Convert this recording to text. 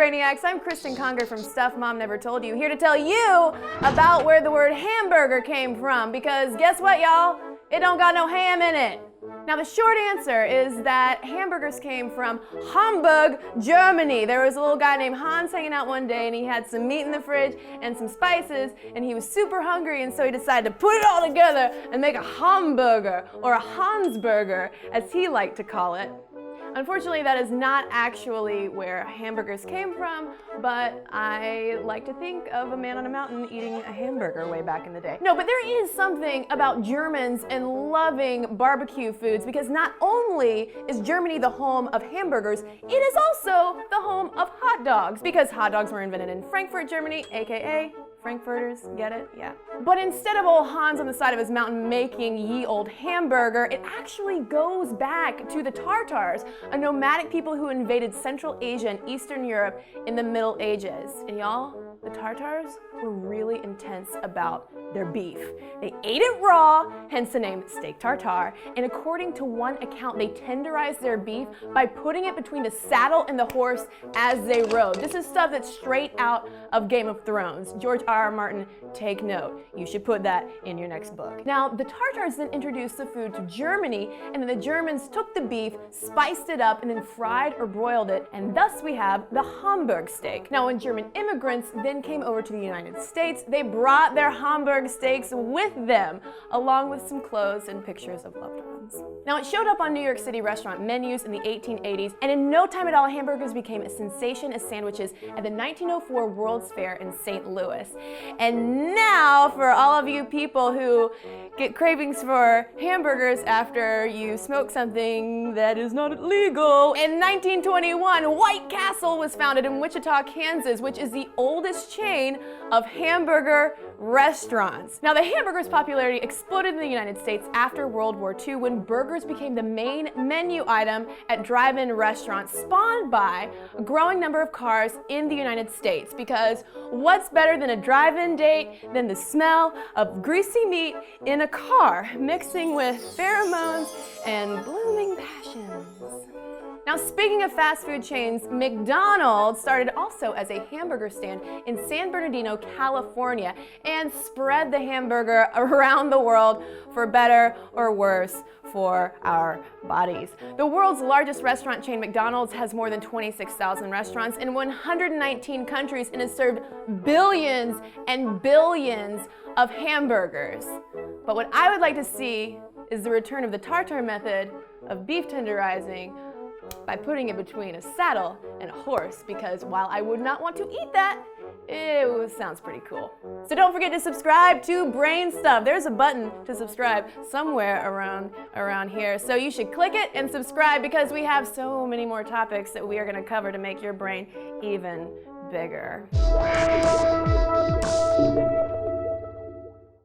Brainiacs, I'm Kristen Conger from Stuff Mom Never Told You, here to tell you about where the word hamburger came from, because guess what, y'all? It don't got no ham in it. Now the short answer is that hamburgers came from Hamburg, Germany. There was a little guy named Hans hanging out one day and he had some meat in the fridge and some spices and he was super hungry, and so he decided to put it all together and make a hamburger, or a Hansburger as he liked to call it. Unfortunately, that is not actually where hamburgers came from, but I like to think of a man on a mountain eating a hamburger way back in the day. No, but there is something about Germans and loving barbecue foods, because not only is Germany the home of hamburgers, it is also the home of hot dogs, because hot dogs were invented in Frankfurt, Germany, aka Frankfurters, get it? Yeah. But instead of old Hans on the side of his mountain making ye old hamburger, it actually goes back to the Tartars, a nomadic people who invaded Central Asia and Eastern Europe in the Middle Ages. And y'all, the Tartars were really intense about their beef. They ate it raw, hence the name steak tartare, and according to one account, they tenderized their beef by putting it between the saddle and the horse as they rode. This is stuff that's straight out of Game of Thrones. George R.R. Martin, take note. You should put that in your next book. Now, the Tartars then introduced the food to Germany, and then the Germans took the beef, spiced it up, and then fried or broiled it, and thus we have the Hamburg steak. Now, when German immigrants then came over to the United States, they brought their Hamburg steaks with them, along with some clothes and pictures of loved ones. Now, it showed up on New York City restaurant menus in the 1880s, and in no time at all, hamburgers became a sensation as sandwiches at the 1904 World's Fair in St. Louis. And now, for all of you people who get cravings for hamburgers after you smoke something that is not legal, in 1921, White Castle was founded in Wichita, Kansas, which is the oldest chain of hamburger restaurants. Now, the hamburger's popularity exploded in the United States after World War II, when burgers became the main menu item at drive-in restaurants, spawned by a growing number of cars in the United States. Because what's better than a drive-in date than the smell of greasy meat in a car, mixing with pheromones and blooming passions? Now, speaking of fast food chains, McDonald's started also as a hamburger stand in San Bernardino, California, and spread the hamburger around the world for better or worse for our bodies. The world's largest restaurant chain, McDonald's, has more than 26,000 restaurants in 119 countries and has served billions and billions of hamburgers. But what I would like to see is the return of the tartare method of beef tenderizing by putting it between a saddle and a horse, because while I would not want to eat that, it sounds pretty cool. So don't forget to subscribe to BrainStuff. There's a button to subscribe somewhere around here. So you should click it and subscribe, because we have so many more topics that we are going to cover to make your brain even bigger.